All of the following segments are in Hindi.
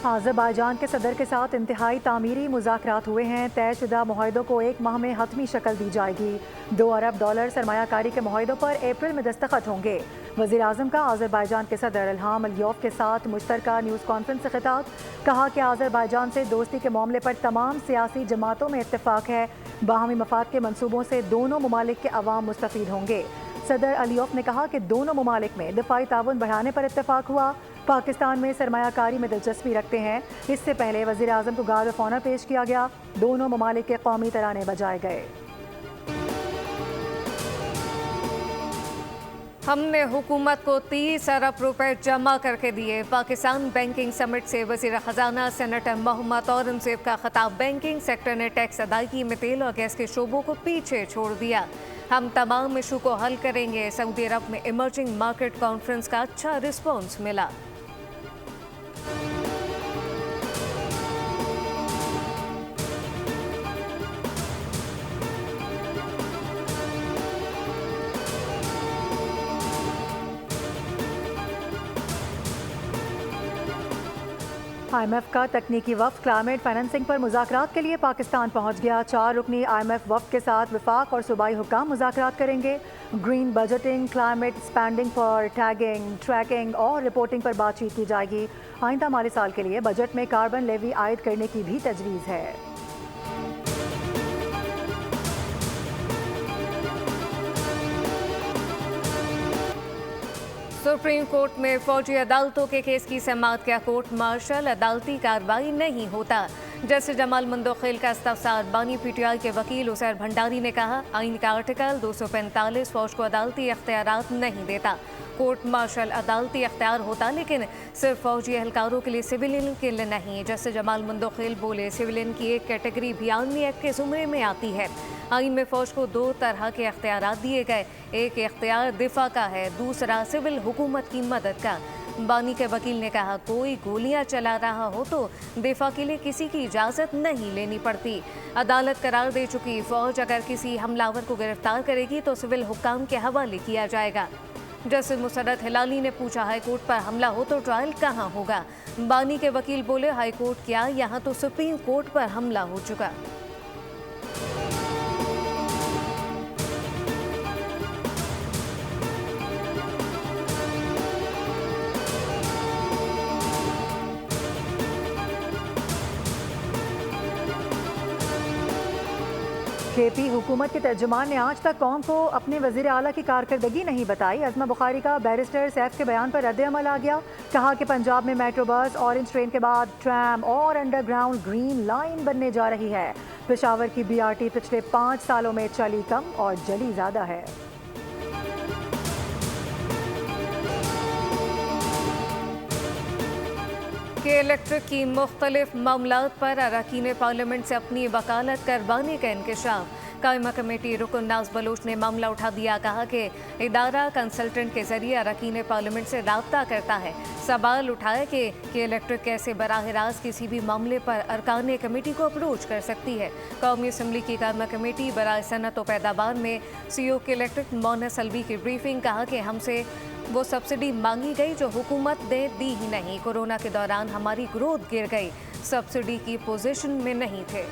अज़रबैजान के सदर के साथ इंतहाई तामीरी मुज़ाकरात हुए हैं। तयशुदा मुआहदों को 1 माह में हतमी शक्ल दी जाएगी। $2 अरब सरमायाकारी के मुआहदों पर अप्रैल में दस्तखत होंगे। वज़ीर आज़म का अज़रबैजान के सदर इल्हाम अलियोव के साथ मुश्तरका न्यूज़ कॉन्फ्रेंस से खिताब। कहा कि अज़रबैजान से दोस्ती के मामले पर तमाम सियासी जमातों में इत्तेफाक है। बाहमी मफाद के मनसूबों से दोनों ममालिक के अवाम मुस्तफ़ीद होंगे। सदर अलियोव ने कहा कि दोनों ममालिक में दिफाई ताउन बढ़ाने पर इत्तेफाक हुआ। पाकिस्तान में सरमायाकारी में दिलचस्पी रखते हैं। इससे पहले वज़ीर आज़म को गार्ड ऑफ ऑनर पेश किया गया। दोनों ममालिक के कौमी तराने बजाए गए। हमने हुकूमत को 30 अरब रुपए जमा करके दिए। पाकिस्तान बैंकिंग समिट से वज़ीर ख़जाना सेनेटर मोहम्मद औरंगज़ेब का खिताब। बैंकिंग सेक्टर ने टैक्स अदायगी में तेल और गैस के शोबों को पीछे छोड़ दिया। हम तमाम इशू को हल करेंगे। सऊदी अरब में इमर्जिंग मार्केट कॉन्फ्रेंस का अच्छा रिस्पॉन्स मिला। IMF का तकनीकी वफ़द क्लाइमेट फाइनेंसिंग पर मुज़ाकरात के लिए पाकिस्तान पहुंच गया। 4 रुकनी IMF वफ़द के साथ वफाक और सूबाई हुक्काम मुज़ाकरात करेंगे। ग्रीन बजटिंग, क्लाइमेट स्पेंडिंग पर टैगिंग, ट्रैकिंग और रिपोर्टिंग पर बातचीत की जाएगी। आइंदा माली साल के लिए बजट में कार्बन लेवी आयद करने की भी तजवीज़ है। सुप्रीम कोर्ट में फौजी अदालतों के केस की समाअत किया कोर्ट मार्शल। अदालती कार्रवाई नहीं होता। जस्टिस जमाल मुंदखिल का इस्तफसार। बानी PTI के वकील उसैर भंडारी ने कहा, आइन का आर्टिकल 245 फौज को अदालती अख्तियारात नहीं देता। कोर्ट मार्शल अदालती अख्तियार होता, लेकिन सिर्फ फौजी एहलकारों के लिए, सिविलियन के लिए नहीं। जस्टिस जमाल मुंदखिल बोले, सिविलियन की एक कैटेगरी भी आर्मी एक्ट के जुमरे में आती है। आइन में फौज को 2 तरह के अख्तियारात दिए गए। एक इख्तियार दिफा का है, दूसरा सिविल हुकूमत की मदद का। बानी के वकील ने कहा, कोई गोलियां चला रहा हो तो दिफा के लिए किसी की इजाज़त नहीं लेनी पड़ती। अदालत करार दे चुकी, फौज अगर किसी हमलावर को गिरफ्तार करेगी तो सिविल हुक्काम के हवाले किया जाएगा। जस्टिस मुसर्रत हिलाली ने पूछा, हाईकोर्ट पर हमला हो तो ट्रायल कहाँ होगा? बानी के वकील बोले, हाईकोर्ट क्या, यहाँ तो सुप्रीम कोर्ट पर हमला हो चुका। KP हुकूमत के तर्जुमान ने आज तक कौम को अपने वज़ीर आला की कारकर्दगी नहीं बताई। अज़मा बुखारी का बैरिस्टर सैफ के बयान पर रद्द-ए-अमल आ गया। कहा कि पंजाब में मेट्रो बस, ऑरेंज ट्रेन के बाद ट्रैम और अंडरग्राउंड ग्रीन लाइन बनने जा रही है। पेशावर की BRT पिछले 5 सालों में चली कम और जली ज़्यादा है। के इलेक्ट्रिक की मुख्तलिफ मामलात पर अरकान पार्लियामेंट से अपनी वकालत करवाने का इंकशाफ। कायमा कमेटी रुकन नाज बलोच ने मामला उठा दिया। कहा कि इदारा कंसल्टेंट के जरिए अरकान पार्लियामेंट से रब्ता करता है। सवाल उठाया कि इलेक्ट्रिक कैसे बराह रास्त किसी भी मामले पर अरकान कमेटी को अप्रोच कर सकती है। कौमी असम्बली की कायमा कमेटी बराह सनत व पैदावार में CO के इलेक्ट्रिक मोनस अलवी की ब्रीफिंग। कहा कि हमसे वो सब्सिडी मांगी गई जो हुकूमत ने दी ही नहीं। कोरोना के दौरान हमारी ग्रोथ गिर गई, सब्सिडी की पोजीशन में नहीं थे।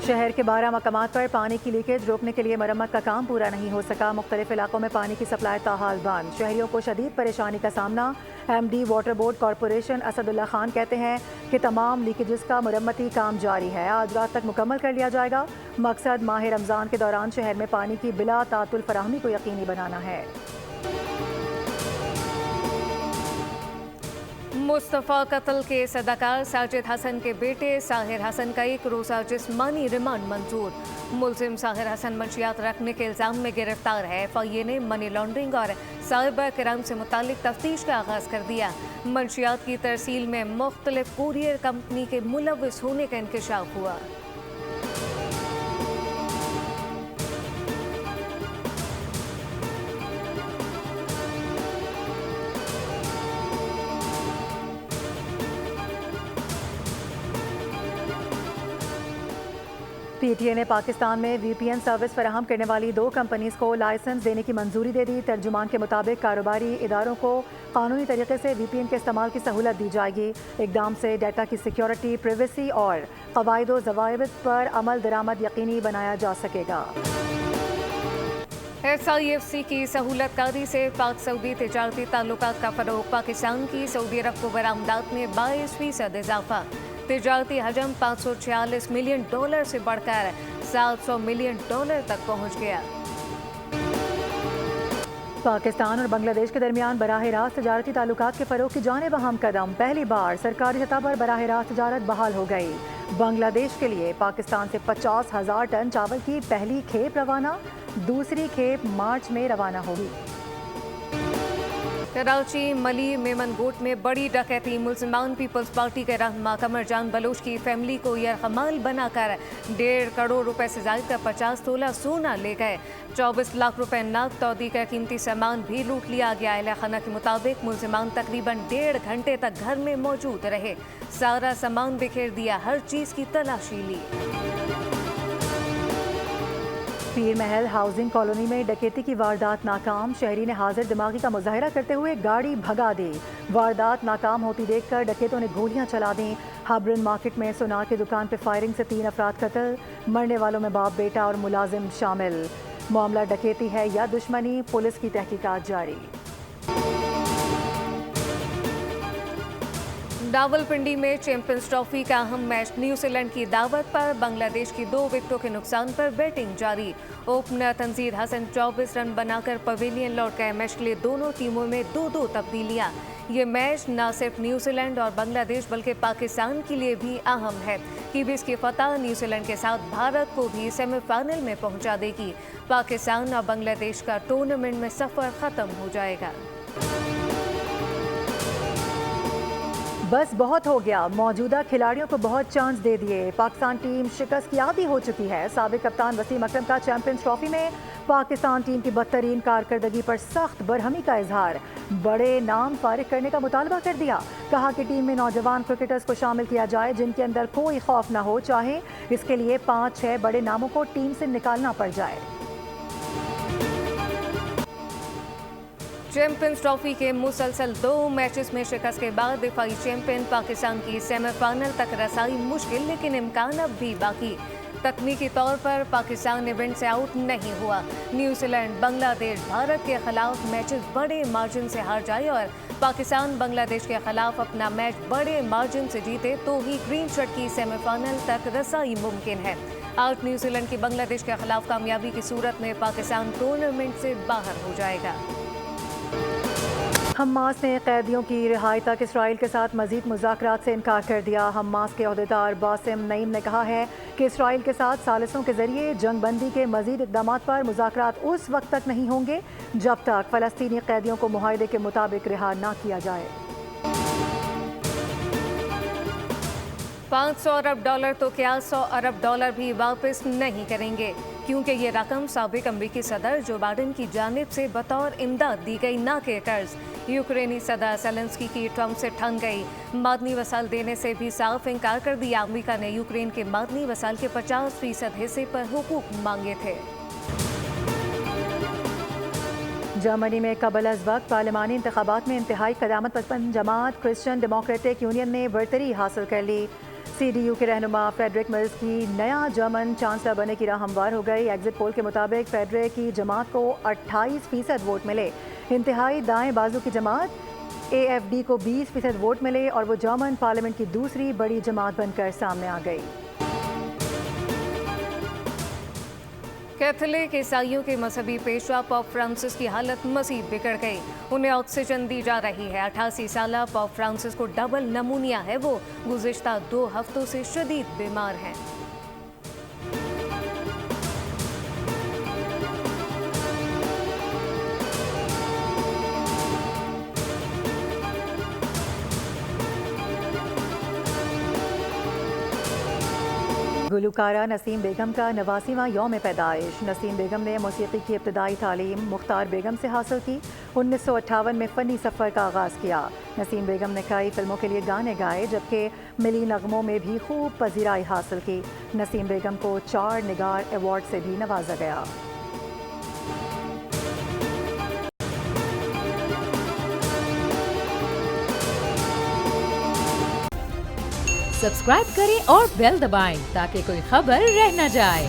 शहर के 12 मकामात पर पानी की लीकेज रोकने के लिए मरम्मत का काम पूरा नहीं हो सका। मुख्तलिफ इलाकों में पानी की सप्लाई ताहाल बंद। शहरियों को शदीद परेशानी का सामना। MD water board corporation Asadullah Khan कहते हैं कि तमाम लीकेजेस का मरम्मती काम जारी है। आज रात तक मुकम्मल कर लिया जाएगा। मकसद माह रमज़ान के दौरान शहर में पानी की बिला तातुल फराहमी को यकीनी बनाना है। मुस्तफ़ा कत्ल के सदाकार साजिद हसन के बेटे साहिर हसन का 1 रोज़ा जिस्मानी रिमांड मंजूर। मुलजिम साहिर हसन मंशियात रखने के इल्ज़ाम में गिरफ्तार है। FIA ने मनी लॉन्ड्रिंग और साइबर क्राइम से मुतालिक तफ्तीश का आगाज़ कर दिया। मंशियात की तरसील में मुख्तलिफ कुरियर कंपनी के मुलव्विस होने का इंकशाफ हुआ। पीटीए ने पाकिस्तान में वीपीएन सर्विस फराहम करने वाली 2 कंपनीज को लाइसेंस देने की मंजूरी दे दी। तर्जुमान के मुताबिक कारोबारी इदारों को कानूनी तरीके से वीपीएन के इस्तेमाल की सहूलत दी जाएगी। इकदाम से डाटा की सिक्योरिटी, प्राइवेसी और क़वाइद व ज़वाबित पर अमल दरामद यकीनी बनाया जा सकेगा। SIFC की सहूलतकारी से पाक सऊदी तिजारती ताल्लुकात का फरोग। पाकिस्तान की सऊदी अरब को बरामदात में 22% इजाफा। तिजारती हजम $546 मिलियन से बढ़कर $700 मिलियन तक पहुंच गया। पाकिस्तान और बांग्लादेश के दरमियान बराह रास्त तजारती ताल्लुकात के फरोग की जानिब अहम कदम। पहली बार सरकारी सतह पर बराह रास्त तजारत बहाल हो गई। बांग्लादेश के लिए पाकिस्तान से 50,000 टन चावल की पहली खेप रवाना, दूसरी खेप मार्च में रवाना होगी। कराची मली मेमनगोट में बड़ी डकैती। मुसलमान पीपल्स पार्टी के रहनुमा कमरजान बलोच की फैमिली को यरगमाल बनाकर 1.5 करोड़ रुपए से ज्यादा का 50 तोला सोना ले गए। 24 लाख रुपए नकद तौदी का कीमती सामान भी लूट लिया गया। अहले खाना के मुताबिक मुलजिमान तकरीबन 1.5 घंटे तक घर में मौजूद रहे, सारा सामान बिखेर दिया, हर चीज की तलाशी ली। पीर महल हाउसिंग कॉलोनी में डकैती की वारदात नाकाम। शहरी ने हाजिर दिमागी का मुजाहिरा करते हुए गाड़ी भगा दी। वारदात नाकाम होती देखकर डकैतों ने गोलियां चला दी। हाब्रन मार्केट में सोनार की दुकान पर फायरिंग से 3 अफराद कत्ल। मरने वालों में बाप बेटा और मुलाजिम शामिल। मामला डकैती है या दुश्मनी, पुलिस की तहकीकात जारी। रावलपिंडी में चैंपियंस ट्रॉफी का अहम मैच। न्यूजीलैंड की दावत पर बांग्लादेश की 2 विकेटों के नुकसान पर बैटिंग जारी। ओपनर तंजीर हसन 24 रन बनाकर पवेलियन लौट गए। मैच के लिए दोनों टीमों में 2-2 तब्दीलियां। ये मैच न सिर्फ न्यूजीलैंड और बांग्लादेश बल्कि पाकिस्तान के लिए भी अहम है कि इसकी फतह न्यूजीलैंड के साथ भारत को भी सेमीफाइनल में पहुंचा देगी। पाकिस्तान और बांग्लादेश का टूर्नामेंट में सफर खत्म हो जाएगा। बस बहुत हो गया, मौजूदा खिलाड़ियों को बहुत चांस दे दिए। पाकिस्तान टीम शिकस्त की आदी हो चुकी है। साबिक कप्तान वसीम अकरम का चैंपियंस ट्रॉफी में पाकिस्तान टीम की बदतरीन कारकर्दगी पर सख्त बरहमी का इजहार। बड़े नाम फारिग करने का मुतालबा कर दिया। कहा कि टीम में नौजवान क्रिकेटर्स को शामिल किया जाए जिनके अंदर कोई खौफ न हो, चाहे इसके लिए 5-6 बड़े नामों को टीम से निकालना पड़ जाए। चैंपियंस ट्रॉफी के मुसलसल 2 मैचेस में शिकस्त के बाद दिफाई चैंपियन पाकिस्तान की सेमीफाइनल तक रसाई मुश्किल, लेकिन इम्कान अब भी बाकी। तकनीकी तौर पर पाकिस्तान इवेंट से आउट नहीं हुआ। न्यूजीलैंड, बांग्लादेश, भारत के खिलाफ मैचेस बड़े मार्जिन से हार जाए और पाकिस्तान बांग्लादेश के खिलाफ अपना मैच बड़े मार्जिन से जीते तो ही ग्रीन शर्ट की सेमीफाइनल तक रसाई मुमकिन है। आज न्यूजीलैंड की बांग्लादेश के खिलाफ कामयाबी की सूरत में पाकिस्तान टूर्नामेंट से बाहर हो जाएगा। हमास ने कैदियों की रिहाई तक इसराइल के साथ मजीद मुज़ाकरात से इनकार कर दिया। हमास के अहदेदार बासिम नईम ने कहा है कि इसराइल के साथ सालिसों के जरिए जंग बंदी के मजीद इक़दामात पर मुज़ाकरात उस वक्त तक नहीं होंगे जब तक फ़लस्तीनी कैदियों को मुआहदे के मुताबिक रिहा न किया जाए। $500 अरब तो क्या $100 अरब भी वापस नहीं करेंगे, क्योंकि ये रकम साबिक अमरीकी सदर जो बाइडेन की जानिब से बतौर इमदाद दी गई, ना के कर्ज। यूक्रेनी सदर ज़ेलेंस्की की ट्रंप से ठन गई। मादनी वसाइल देने से भी साफ इनकार कर दिया। अमरीका ने यूक्रेन के मादनी वसाइल के 50% हिस्से पर हुकूक मांगे थे। जर्मनी में कबल अज़ वक्त पार्लिमानी इंतखाबात में इंतहाई क़यामत पसंद जमात क्रिश्चियन डेमोक्रेटिक यूनियन ने बरतरी हासिल कर ली। CDU के रहनुमा फ्रेडरिक मर्ज की नया जर्मन चांसलर बनने की राह हमवार हो गई। एग्जिट पोल के मुताबिक फ्रेडरिक की जमात को 28% वोट मिले। इंतहाई दाएं बाजू की जमात AFD को 20% वोट मिले और वो जर्मन पार्लियामेंट की दूसरी बड़ी जमात बनकर सामने आ गई। कैथोलिक ईसाइयों के मजहबी पेशवा पोप फ्रांसिस की हालत मज़ीद बिगड़ गई। उन्हें ऑक्सीजन दी जा रही है। 88 साला पोप फ्रांसिस को डबल नमूनिया है। वो गुज़िश्ता 2 हफ्तों से शदीद बीमार हैं। गुलकारा नसीम बेगम का 89वां यौम पैदाइश। नसीम बेगम ने मौसीकी की इब्तदाई तालीम मुख्तार बेगम से हासिल की। 1958 में फ़नी सफ़र का आगाज़ किया। नसीम बेगम ने कई फिल्मों के लिए गाने गाए, जबकि मिली नगमों में भी खूब पजीराई हासिल की। नसीम बेगम को 4 निगार अवार्ड से भी नवाजा गया। सब्सक्राइब करें और बेल दबाएं ताकि कोई खबर रह न जाए।